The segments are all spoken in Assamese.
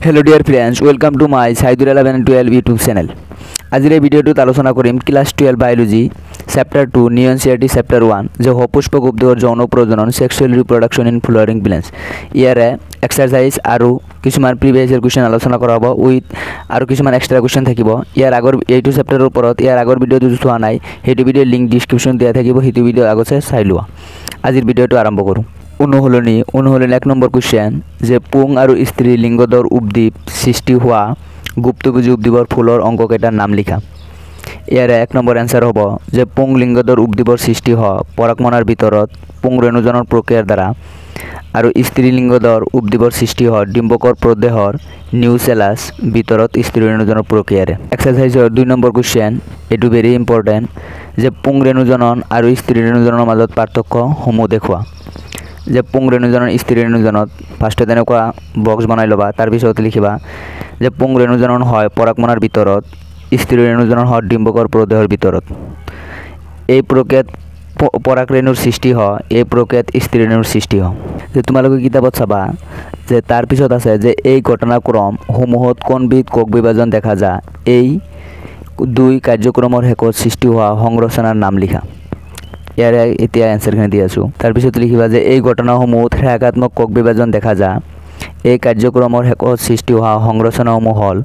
Hello dear friends, welcome to my Saidur 11 and 12 YouTube channel. আজিৰ এই ভিডিঅ'টোত আলোচনা কৰিম class 12 biology chapter 2 new NCERT chapter 1 যে সপুষ্পক উদ্ভিদৰ যৌন প্ৰজনন sexual reproduction in flowering plants ইয়াৰে এক্সাৰসাইজ আৰু কিছুমান প্ৰিভিয়াছ ইয়াৰ কোৱেশ্চন আলোচনা কৰা হ'ব উইথ আৰু কিছুমান এক্সট্ৰা কোৱেশ্চন থাকিব ইয়াৰ আগৰ এইটো চেপ্টাৰৰ ওপৰত ইয়াৰ আগৰ ভিডিঅ'টো চোৱা নাই সেইটো ভিডিঅ'ৰ লিংক ডেসক্ৰিপচন দিয়া থাকিব সেইটো ভিডিঅ' আগতে চাই লোৱা আজিৰ ভিডিঅ'টো আৰম্ভ কৰোঁ অনুহলনি 1 নম্বৰ কোৱেশ্চন যে পুং আৰু স্ত্ৰী লিংগদৰ উদ্ভিদ সৃষ্টি হোৱা গুপ্তবীজ উদ্ভিদৰ ফুলৰ অংককেইটাৰ নাম লিখা ইয়াৰ 1 নম্বৰ আনসাৰ হ'ব যে পুং লিংগদৰ উদ্ভিদৰ সৃষ্টি হয় পৰাগমনৰ ভিতৰত পুং ৰেণুজনৰ প্ৰক্ৰিয়াৰ দ্বাৰা আৰু স্ত্ৰী লিংগদৰ উদ্ভিদৰ সৃষ্টি হয় ডিম্বকৰ প্ৰদেহৰ নিউচেলাছ ভিতৰত স্ত্ৰী ৰেণুজনৰ প্ৰক্ৰিয়াৰে এক্সাৰসাইজৰ 2 নম্বৰ কোৱেশ্চন এটো ভেৰি ইম্পৰ্টেন্ট যে পুং ৰেণুজনন আৰু স্ত্ৰী ৰেণুজনৰ মাজত পাৰ্থক্য সমূহ দেখুৱা যে পুং ৰেণুজনৰ স্ত্ৰী ৰেণুজনত ফাৰ্স্টে তেনেকুৱা বক্স বনাই লবা তাৰ পিছত লিখিবা যে পুং ৰেণুজনন হয় পৰাগমনৰ ভিতৰত স্ত্ৰী ৰেণুজনৰ হয় ডিম্বকৰ প্ৰদেহৰ ভিতৰত এই প্ৰক্ৰিয়াত পৰাগ ৰেণুৰ সৃষ্টি হয় এই প্ৰক্ৰিয়াত স্ত্ৰী ৰেণুৰ সৃষ্টি হয় যে তোমালোকে কিতাপত চাবা যে তাৰ পিছত আছে যে এই ঘটনাক্ৰম সমূহত কোনবিধ কোষ বিভাজন দেখা যায় এই দুই কাৰ্যক্ৰমৰ শেষত সৃষ্টি হোৱা সংৰচনাৰ নাম লিখা ইয়াৰ এতিয়া আনসাৰখিনি দি আছো তাৰ পিছত লিখিবা যে এই ঘটনাসমূহত ৰেখাত্মক কোষ বিভাজন দেখা যায় এই কাৰ্যক্ৰমৰ শেষত সৃষ্টি হোৱা সংৰচনাসমূহ হল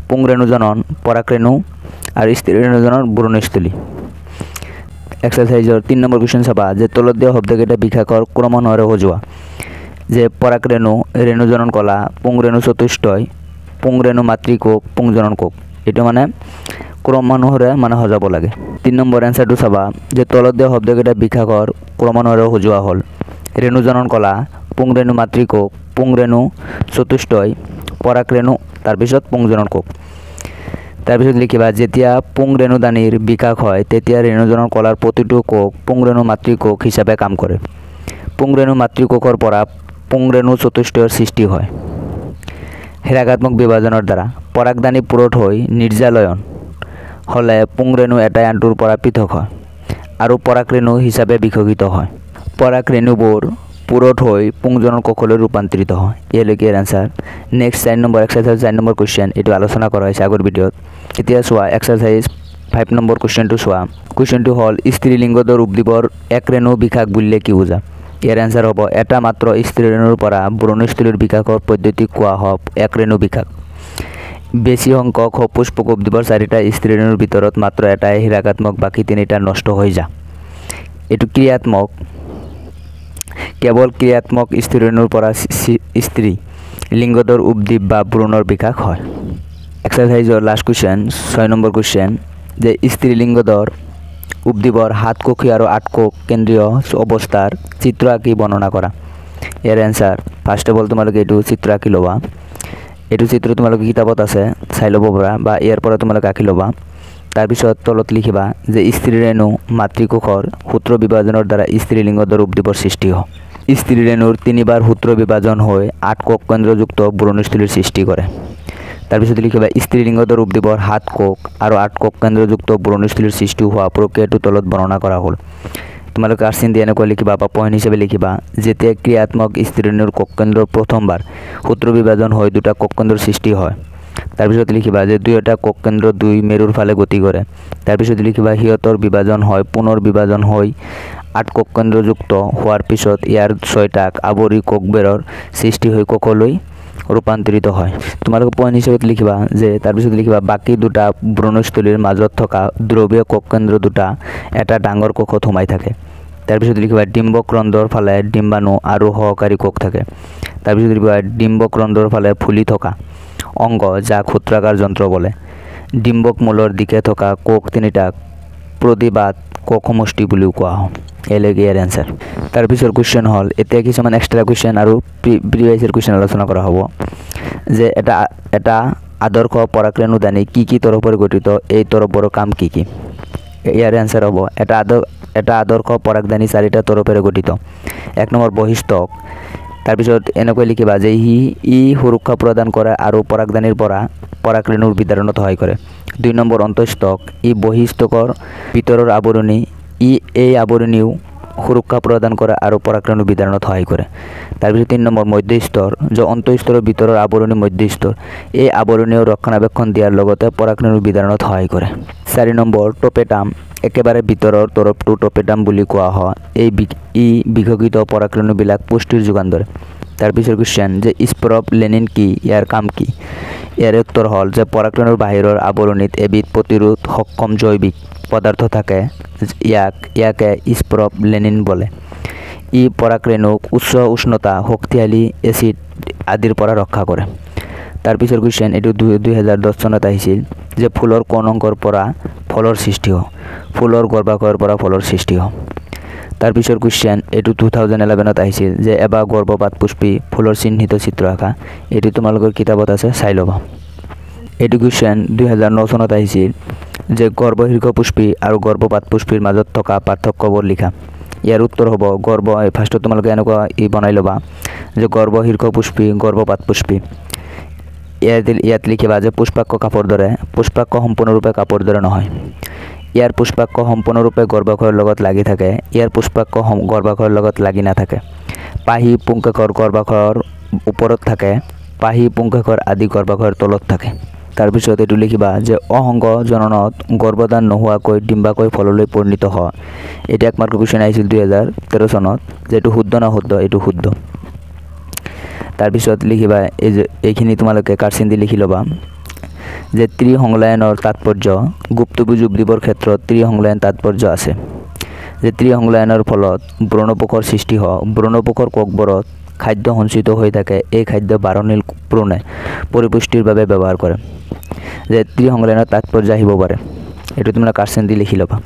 পুং ৰেণুজনন পৰাগ ৰেণু আৰু স্ত্ৰী ৰেণুজনৰ ভ্ৰূণস্থলী এক্সাৰসাইজৰ 3 নম্বৰ কোৱেশ্চন চাবা যে তলত দিয়া শব্দকেইটা বিকাশৰ ক্ৰমান্বয়ে সজোৱা যে পৰাগ ৰেণু ৰেণুজনন কলা পুং ৰেণু চতুষ্টয় পুং ৰেণু মাতৃকোষ পুং জনন কোষ এটো মানে ক্ৰমান্বয়ে মানে সজাব লাগে 3 নম্বৰ আনসাৰটো চাবা যে তলত দিয়া শব্দকেইটা বিকাশৰ ক্ৰমান্বয়ে সজোৱা হল ৰেণুজনন কলা পুং ৰেণু মাতৃকোষ পুং ৰেণু চতুষ্টয় পৰাগ ৰেণু তাৰ পিছত পুং জনন কোষ তাৰ পিছত লিখিবা যেতিয়া পুং ৰেণুদানিৰ বিকাশ হয় তেতিয়া ৰেণুজনন কলাৰ প্ৰতিটো কোষ পুং ৰেণু মাতৃকোষ হিচাপে কাম কৰে পুং ৰেণু মাতৃকোষৰ পৰা পুং ৰেণু চতুষ্টয়ৰ সৃষ্টি হয় ৰেখাত্মক বিভাজনৰ দ্বাৰা পৰাগদানি পুৰঠ হৈ নিৰ্জালয়ন হলে পুং ৰেণু এটাই আনটোৰ পৰা পৃথক হয় আৰু পৰাগ ৰেণু হিচাপে বিকশিত হয় পৰাগ ৰেণুবোৰ পুৰঠ হৈ পুং জনন কোষলৈ ৰূপান্তৰিত হয় ইয়ালৈকে answer next 4 number exercise 4 number question এটো আলোচনা কৰা হৈছে আগৰ ভিডিঅ'ত এতিয়া চোৱা এক্সাৰসাইজ 5 নম্বৰ কোৱেশ্চনটো চোৱা কোৱেশ্চনটো হল স্ত্ৰী লিংগদৰ উদ্ভিদৰ এক ৰেণু বিকাশ বুলিলে কি বুজা ইয়াৰ আনসাৰ হ'ব এটা মাত্ৰ স্ত্ৰী ৰেণুৰ পৰা ভ্ৰূণস্থলীৰ বিকাশৰ পদ্ধতি কোৱা হয় এক ৰেণু বিকাশ বেছি সংখ্যক সপুষ্পক উদ্ভিদৰ 4টা স্ত্ৰী ৰেণুৰ ভিতৰত মাত্ৰ এটাই ৰেখাত্মক বাকি 3টা নষ্ট হৈ যায় এটো ক্ৰিয়াত্মক কেৱল ক্ৰিয়াত্মক স্ত্ৰী ৰেণুৰ পৰা স্ত্ৰী লিংগদৰ উদ্ভিদ বা ভ্ৰূণৰ বিকাশ হয় এক্সাৰসাইজৰ লাষ্ট কোৱেশ্চন 6 নম্বৰ কোৱেশ্চন যে স্ত্ৰী লিংগদৰ উদ্ভিদৰ 7 কোষী আৰু 8 কোষ কেন্দ্ৰীয় অৱস্থাৰ চিত্ৰ আঁকি বৰ্ণনা কৰা ইয়াৰ আনসাৰ ফাৰ্স্ট অফ অল তোমালোকে এইটো চিত্ৰ আঁকি লবা এইটো চিত্ৰ তোমালোকে কিতাপত আছে চাই ল'ব পাৰা বা ইয়াৰ পৰা তোমালোকে আঁকি ল'বা তাৰ পিছত তলত লিখিবা যে স্ত্ৰী ৰেণু মাতৃকোষৰ সূত্ৰ বিভাজনৰ দ্বাৰা স্ত্ৰী লিংগদৰ উদ্ভিদৰ সৃষ্টি হয় স্ত্ৰী ৰেণুৰ 3বাৰ সূত্ৰ বিভাজন হৈ 8 কোষ কেন্দ্ৰযুক্ত ভ্ৰূণস্থলীৰ সৃষ্টি কৰে তাৰ পিছত লিখিবা স্ত্ৰী লিংগদৰ উদ্ভিদৰ 7 কোষ আৰু 8 কোষ কেন্দ্ৰযুক্ত ভ্ৰূণস্থলীৰ সৃষ্টি হোৱা প্ৰক্ৰিয়াটো তলত বৰ্ণনা কৰা হ'ল তোমালোকে আৰচিন দি এনেকৈ লিখিবা বা পইণ্ট হিচাপে লিখিবা যেতিয়া ক্ৰিয়াত্মক স্ত্ৰী ৰেণুৰ কোষ কেন্দ্ৰৰ প্ৰথমবাৰ সূত্ৰ বিভাজন হৈ দুটা কোষ কেন্দ্ৰৰ সৃষ্টি হয় তাৰ পিছত লিখিবা যে দুইটা কোষ কেন্দ্ৰ দুই মেৰুৰ ফালে গতি কৰে তাৰ পিছত লিখিবা হিয়তৰ বিভাজন হয় পুনৰ বিভাজন হৈ 8 কোষ কেন্দ্ৰযুক্ত হোৱাৰ পিছত ইয়াৰ 6টাক আৱৰি কোষবেৰৰ সৃষ্টি হৈ কোষলৈ ৰূপান্তৰিত হয় তোমালোকে পইণ্ট হিচাপে লিখিবা যে তাৰ পিছত লিখিবা বাকি দুটা ভ্ৰূণস্থলীৰ মাজত থকা দ্ৰৱীয় কোষ কেন্দ্ৰ দুটা এটা ডাঙৰ কোষত সোমাই থাকে তাৰ পিছত লিখিবা ডিম্বক ৰন্ধ্ৰৰ ফালে ডিম্বাণু আৰু সহকাৰী কোষ থাকে তাৰ পিছত লিখিবা ডিম্বক ৰন্ধ্ৰৰ ফালে ফুলি থকা অংগ যাক সূত্ৰাকাৰ যন্ত্ৰ বলে ডিম্বক মূলৰ দিকে থকা কোষ 3টাক প্ৰতিবাদ কোষ সমষ্টি বুলি কোৱা হয় এলৈকে ইয়াৰ আনসাৰ তাৰ পিছৰ কোৱেশ্চন হল এতিয়া কিছুমান এক্সট্ৰা কোৱেশ্চন আৰু প্ৰিভিয়াছ কোৱেশ্চন আলোচনা কৰা হ'ব যে এটা আদৰ্শ পৰাগ ৰেণুদানি কি তৰফৰ গঠিত এই তৰফৰ কাম কি ইয়াৰ আনসাৰ হ'ব এটা আদৰ্শ পৰাগদানি 4টা তৰফেৰে গঠিত 1 নম্বৰ বহিস্থক তাৰ পিছত এনেকৈ লিখিবা যে ই সুৰক্ষা প্ৰদান কৰে আৰু পৰাগদানিৰ পৰা পৰাগ ৰেণুৰ বিতৰণত সহায় কৰে 2 নম্বৰ অন্তঃস্থক ই বহিস্থকৰ ভিতৰৰ আৱৰণী এই আৱৰণীও সুৰক্ষা প্ৰদান কৰে আৰু পৰাগৰেণু বিতৰণত সহায় কৰে। তাৰপিছত 3 নম্বৰ মধ্য স্তৰ, যে অন্তঃস্তৰৰ ভিতৰৰ আৱৰণী মধ্য স্তৰ, এই আৱৰণীও ৰক্ষণাবেক্ষণ দিয়াৰ লগতে পৰাগৰেণু বিতৰণত সহায় কৰে। 4 নম্বৰ টপেটাম, একেবাৰে ভিতৰৰ তৰফটো টপেটাম বুলি কোৱা হয়। ই বিকশিত পৰাগৰেণুবিলাক পুষ্টিৰ যোগান ধৰে। তাৰপিছত কুৱেশ্যন যে স্পৰব লেনিন কি, ইয়াৰ কাম কি? ইয়াৰ উত্তৰ হ'ল যে পৰাগৰেণুৰ বাহিৰৰ আৱৰণীত এবিধ প্ৰতিৰোধ সক্ষম জৈৱিক পদাৰ্থ থাকে, ইয়াকে স্পৰব লেনিন বোলে। ই পৰাগৰেণুক উচ্চ উষ্ণতা, শক্তিশালী এচিড আদিৰ পৰা ৰক্ষা কৰে। তাৰপিছত কুৱেশ্যন, এইটো 2010 চনত আহিছিল, যে ফুলৰ কোন অংগৰ পৰা ফলৰ সৃষ্টি হয়? ফুলৰ গৰ্ভাশয়ৰ পৰা ফলৰ সৃষ্টি হয়। তাৰপিছত কুৱেশ্যন, এইটো 2011ত আহিছিল, যে এবাৰ গৰ্ভপাত পুষ্পী ফুলৰ চিহ্নিত চিত্ৰ আঁকা। এইটো তোমালোকৰ কিতাপত আছে, চাই ল'বা। এইটো কুৱেশ্যন 2009 চনত আহিছিল, যে গৰ্ভশীৰ্ষ পুষ্পী আৰু গৰ্ভপাত পুষ্পীৰ মাজত থকা পাৰ্থক্যবোৰ লিখা। ইয়াৰ উত্তৰ হ'ব ফাৰ্ষ্টত তোমালোকে এনেকুৱা বনাই ল'বা, যে গৰ্ভশীৰ্ষ পুষ্পী, গৰ্ভপাত পুষ্পী। ইয়াত লিখিবা যে পুষ্পাক্ষ কাপৰ দৰে, পুষ্পাক্ষ সম্পূৰ্ণৰূপে কাপৰ দৰে নহয়। ইয়াৰ পুষ্পাক্ষ সম্পূৰ্ণৰূপে গৰ্ভাশয়ৰ লগত লাগি থাকে, ইয়াৰ পুষ্পাক্ষ গৰ্ভাশয়ৰ লগত লাগি নাথাকে। পাহি পুংকেশৰ গৰ্ভাশয়ৰ ওপৰত থাকে, পাহি পুংকেশৰ আদি গৰ্ভাশয়ৰ তলত থাকে। তাৰপিছত এইটো লিখিবা যে অসংগ জননত গৰ্ভধান নোহোৱাকৈ ডিম্বাশয় ফললৈ পৰিণত হয়। এটা 1 মাৰ্কৰ কুৱেশ্যন আহিছিল 2013 চনত, যে এইটো শুদ্ধ না শুদ্ধ? এইটো শুদ্ধ। তাৰপিছত লিখিবা এইখিনি তোমালোকে কাৰচিন দি লিখি ল'বা, যে ত্ৰিসংলায়নৰ তাৎপৰ্য, গুপ্তবীজ উদ্ভিদৰ ক্ষেত্ৰত ত্ৰিসংলায়ন তাৎপৰ্য আছে। যে ত্ৰিসংলায়নৰ ফলত ব্ৰণপোষৰ সৃষ্টি হয়, ব্ৰণপোষৰ কোষবোৰত খাদ্য সঞ্চিত হৈ থাকে, এই খাদ্য বাৰণীল ভ্ৰূণে পৰিপুষ্টিৰ বাবে ব্যৱহাৰ কৰে। যে ত্ৰিসংলায়নৰ তাৎপৰ্য আহিব পাৰে, এইটো তোমৰা কাৰচিন দি লিখি ল'বা।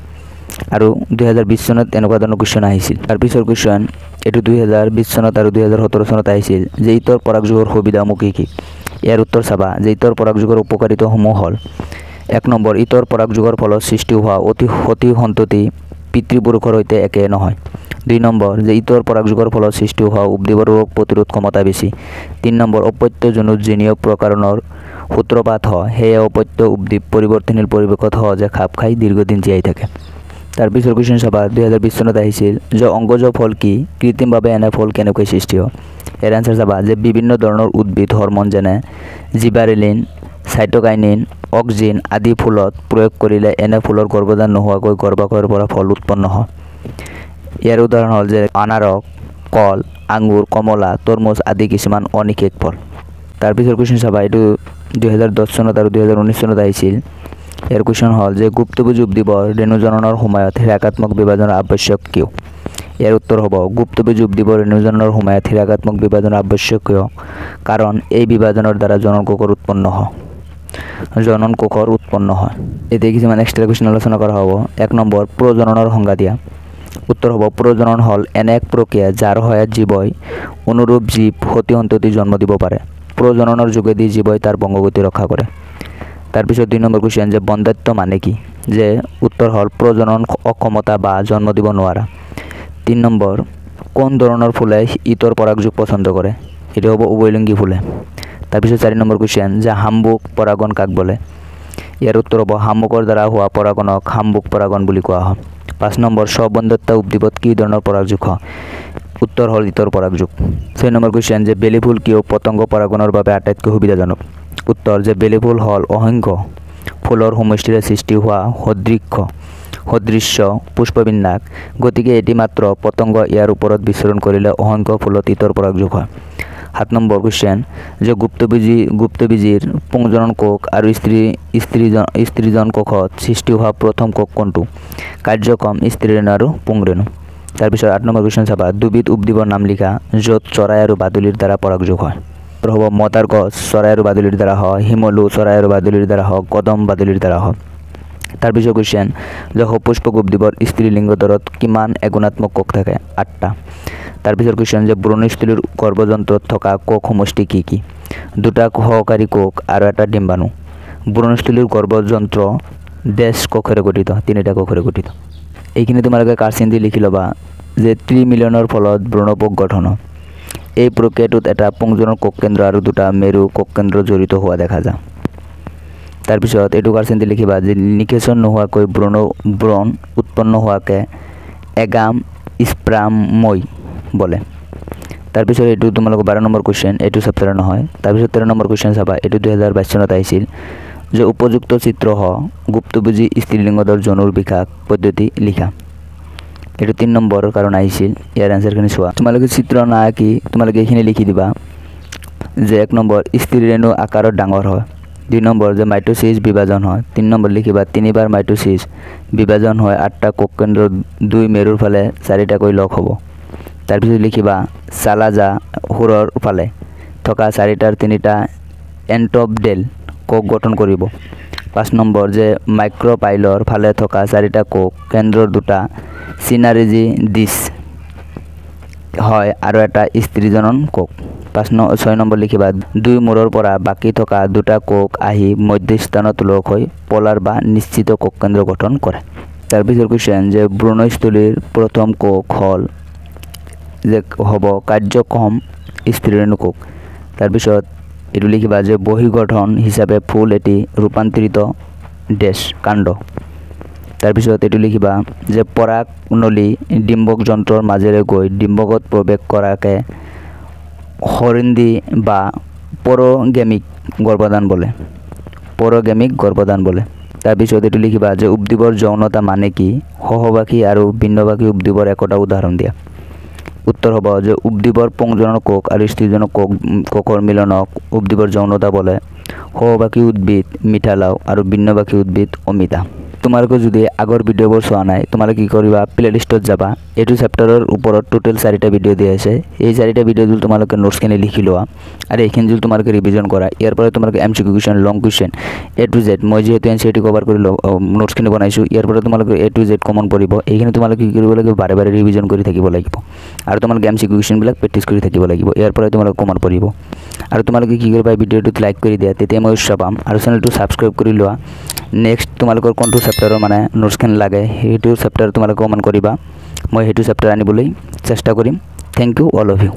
আৰু 2020 চনত এনেকুৱা ধৰণৰ কুৱেশ্যন আহিছিল। তাৰপিছৰ কুৱেশ্যন, এইটো 2020 চনত আৰু 2017 চনত আহিছিল, যে ইতৰ পৰাগযোগৰ সুবিধাসমূহ কি কি? ইয়াৰ উত্তৰ চাবা, যে ইতৰ পৰাগযোগৰ উপকাৰিতাসমূহ হ'ল 1 নম্বৰ, ইতৰ পৰাগযোগৰ ফলত সৃষ্টি হোৱা সতি সন্ততি পিতৃপুৰুষৰ সৈতে একে নহয়। 2 নম্বৰ, যে ইতৰ পৰাগযোগৰ ফলত সৃষ্টি হোৱা উদ্ভিদৰ ৰোগ প্ৰতিৰোধ ক্ষমতা বেছি। 3 নম্বৰ, অপত্যজনুত জিনীয় প্ৰকাৰণৰ সূত্ৰপাত হয়, সেয়ে অপত্য উদ্ভিদ পৰিৱৰ্তনশীল পৰিৱেশত সহজে খাপ খাই দীৰ্ঘদিন জীয়াই থাকে। তাৰপিছৰ কুৱেশ্যন চাবা, 2020 চনত আহিছিল, যে অংগজ ফল কি? কৃত্ৰিমভাৱে এনে ফল কেনেকৈ সৃষ্টি হয়? ইয়াৰ এনচাৰ চাবা, যে বিভিন্ন ধৰণৰ উদ্ভিদ হৰমন যেনে জিবাৰেলিন, সাইটোকাইনিন, অক্সিন আদি ফুলত প্ৰয়োগ কৰিলে এনে ফুলৰ গৰ্ভধান নোহোৱাকৈ গৰ্ভাশয়ৰ পৰা ফল উৎপন্ন হয়। ইয়াৰ উদাহৰণ হ'ল যে আনাৰস, কল, আঙুৰ, কমলা, তৰমুজ আদি কিছুমান অনিষেক ফল। তাৰপিছৰ কুৱেশ্যন চাবা, এইটো 2010 চনত আৰু 2019 চনত আহিছিল। ইয়াৰ কুৱেশ্যন হ'ল, যে গুপ্তবীজ উদ্ভিদৰ ৰেণুজননৰ সময়ত হীৰাকাত্মক বিভাজনৰ আৱশ্যক কিয়? ইয়াৰ উত্তৰ হ'ব, গুপ্তবীজ উদ্ভিদৰ ৰেণুজননৰ সময়ত হীৰাকাত্মক বিভাজনৰ আৱশ্যক কিয়? কাৰণ এই বিভাজনৰ দ্বাৰা জনন কোষৰ উৎপন্ন হয়। এতিয়া কিছুমান এক্সট্ৰা কুৱেশ্যন আলোচনা কৰা হ'ব। 1 নম্বৰ, প্ৰজননৰ সংজ্ঞা দিয়া। উত্তৰ হ'ব, প্ৰজনন হ'ল এনে এক প্ৰক্ৰিয়া যাৰ সহায়ত জীৱই অনুৰূপ জীৱ সতি সন্ততি জন্ম দিব পাৰে। প্ৰজননৰ যোগেদি জীৱই তাৰ বংশগতি ৰক্ষা কৰে। তাৰপিছত 2 নম্বৰ কুৱেশ্যন, যে বন্ধ্যাত্ব মানে কি? যে উত্তৰ হ'ল প্ৰজনন অক্ষমতা বা জন্ম দিব নোৱাৰা। 3 নম্বৰ, কোন ধৰণৰ ফুলে ইতৰ পৰাগযোগ পছন্দ কৰে? এইটো হ'ব উভয়লিংগী ফুলে। তাৰপিছত 4 নম্বৰ কুৱেশ্যন, যে হাম্বুক পৰাগণ কাক বোলে? ইয়াৰ উত্তৰ হ'ব, হাম্বুকৰ দ্বাৰা হোৱা পৰাগণক হাম্বুক পৰাগণ বুলি কোৱা হয়। 5 নম্বৰ, স্ববন্ধ্যাত্ব উদ্ভিদত কি ধৰণৰ পৰাগযোগ হয়? উত্তৰ হ'ল ইতৰ পৰাগযোগ। 6 নম্বৰ কুৱেশ্যন, যে বেলি ফুল কিয় পতংগ পৰাগণৰ বাবে আটাইতকৈ সুবিধাজনক? উত্তৰ, যে বেলি ফুল হ'ল অসংখ্য ফুলৰ সমষ্টিৰে সৃষ্টি হোৱা সদৃশ্য পুষ্পবিন্যাস, গতিকে এটি মাত্ৰ পতংগ ইয়াৰ ওপৰত বিচৰণ কৰিলে অসংখ্য ফুলত ইতৰ পৰাগযোগ হয়। 7 নম্বৰ কুৱেশ্যন, যে গুপ্তবীজীৰ পুংজনন কোষ আৰু স্ত্ৰীজন কোষত সৃষ্টি হোৱা প্ৰথম কোষ কোনটো? কাৰ্যক্ষম স্ত্ৰীৰেণু আৰু পুংৰেণু। তাৰপিছত 8 নম্বৰ কুৱেশ্যন চাবা, দুবিধ উদ্ভিদৰ নাম লিখা য'ত চৰাই আৰু বাদুলিৰ দ্বাৰা পৰাগযোগ হয়। হ'ব মদাৰ গছ চৰাই আৰু বাদুলিৰ দ্বাৰা হয়, শিমলু চৰাই আৰু বাদুলিৰ দ্বাৰা হয়, কদম বাদুলিৰ দ্বাৰা হয়। তাৰপিছত কুৱেশ্যন, যে সপুষ্পক উদ্ভিদৰ স্ত্ৰীলিংগ দৰত কিমান এগুণাত্মক কোষ থাকে? 8টা। তাৰপিছত কুৱেশ্যন, যে ভ্ৰূণস্থলীৰ গৰ্ভযন্ত্ৰত থকা কোষ সমষ্টি কি কি? 2টা সহকাৰী কোষ আৰু 1টা ডিম্বাণু। ভ্ৰূণস্থলীৰ গৰ্ভযন্ত্ৰ ডেছ কোষেৰে গঠিত? 3টা কোষেৰে গঠিত। এইখিনি তোমালোকে কাৰচিন দি লিখি ল'বা, যে ত্ৰিমিলনৰ ফলত ভ্ৰূণপোষ গঠন হয়। এই প্ৰক্ৰিয়াটোত এটা পুংজনন কোষকেন্দ্ৰ আৰু 2টা মেৰু কোষকেন্দ্ৰ জড়িত হোৱা দেখা যায়। তাৰপিছত এইটো কাৰচিন দি লিখিবা, যে নিষেচন নোহোৱাকৈ ভ্ৰূণ উৎপন্ন হোৱাকে এগাম স্প্ৰামই বলে। তাৰপিছত এইটো তোমালোকৰ 12 নম্বৰ কুৱেশ্যন, এইটো চেপ্টাৰ নহয়। তাৰপিছত 13 নম্বৰ কুৱেশ্যন চাবা, এইটো 2022 চনত আহিছিল যে উপযুক্ত চিত্ৰ হ গুপ্তপুঁজি স্ত্ৰীলিংগৰ যৌনৰ বিকাশ পদ্ধতি লিখা। এইটো 3 নম্বৰৰ কাৰণ আহিছিল। ইয়াৰ এনসাৰখিনি চোৱা। তোমালোকে চিত্ৰ না কি তোমালোকে এইখিনি লিখি দিবা যে 1 নম্বৰ স্ত্ৰী ৰেণু আকাৰত ডাঙৰ হয়, 2 নম্বৰ যে মাইটোসিছ বিভাজন হয়, 3 নম্বৰ লিখিবা 3বাৰ মাইটোসিছ বিভাজন হয় 8টা কোষ কেন্দ্ৰ 2 মেৰুৰ ফালে 4টাকৈ লগ হ'ব। তাৰপিছত লিখিবা চালাজা হুৰৰ ফালে থকা 4টাৰ 3টা এন্ট্ৰপডেল কোষ গঠন কৰিব। 5 নম্বৰ যে মাইক্ৰোপাইলৰ ফালে থকা 4টা কোষ কেন্দ্ৰৰ 2টা সিনাৰেজি ডিছ হয় আৰু এটা স্ত্ৰীজনন কোষ। 6 নম্বৰ লিখিবা 2 মূৰৰ পৰা বাকী থকা 2টা কোষ আহি মধ্যস্থানত লগ হৈ পলাৰ বা নিশ্চিত কোষ কেন্দ্ৰ গঠন কৰে। তাৰপিছত কুৱেশ্যন যে ভ্ৰূণস্থলীৰ প্ৰথম কোষ হল যে হ'ব কাৰ্যক্ষম স্ত্ৰীৰেণু কোষ। তাৰপিছত এইটো লিখিবা যে বহিঃগঠন হিচাপে ফুল এটি ৰূপান্তৰিত ডেছ কাণ্ড। তাৰপিছত এইটো লিখিবা যে পৰাগ নলী ডিম্বক যন্ত্ৰৰ মাজেৰে গৈ ডিম্বকত প্ৰৱেশ কৰাকে হৰিন্দি বা পৰগেমিক গৰ্ভধান বলে। পৰগেমিক গৰ্ভধান বলে। তাৰপিছত এইটো লিখিবা যে উদ্দীপৰ যৌনতা মানে কি, সহবাসী আৰু ভিন্নবাসী উদ্দীপৰ একোটা উদাহৰণ দিয়া। উত্তৰ হ'ব যে উদ্দীপৰ পুংজনক কোষ আৰু স্ত্ৰীজনক কোষৰ মিলনক উদ্দীপৰ যৌনতা বলে। সহবাসী উদ্ভিদ মিঠালাও আৰু ভিন্নবাসী উদ্ভিদ অমিতা। তোমালোকে যদি আগৰ ভিডিঅ'বোৰ চোৱা নাই তোমালোকে কি কৰিবা প্লেলিষ্টত যাবা। এইটো চেপ্টাৰৰ ওপৰত টোটেল 4টা ভিডিঅ' দিয়া আছে। এই 4টা ভিডিঅ' যদি তোমালোকে নোটছখিনি লিখি লোৱা আৰু এইখিনি যদি তোমালোকে ৰিভিজন কৰা, ইয়াৰ পৰা তোমালোকে MCQ question long question A to Z মই যেহেতু NCERT কভাৰ কৰি নোটছখিনি বনাইছোঁ, ইয়াৰ পৰা তোমালোকে A to Z কমন পৰিব। এইখিনি তোমালোকে কি কৰিব লাগিব বাৰে বাৰে ৰিভিজন কৰি থাকিব লাগিব আৰু তোমালোকে MCQ কুৱেশ্যনবিলাক প্ৰেক্টিছ কৰি থাকিব লাগিব। ইয়াৰ পৰা তোমালোকে কমন পৰিব আৰু তোমালোকে কি কৰিবা ভিডিঅ'টোত লাইক কৰি দিয়া, তেতিয়া মই উৎসাহ পাম আৰু চেনেলটো ছাবস্ক্ৰাইব কৰি লোৱা। নেক্সট তোমালোকৰ কোনটো চেপ্টাৰৰ মানে নোটছখিনি লাগে সেইটো চেপ্টাৰ তোমালোকে কমেণ্ট কৰিবা, মই সেইটো চেপ্টাৰ আনিবলৈ চেষ্টা কৰিম। Thank you all of U.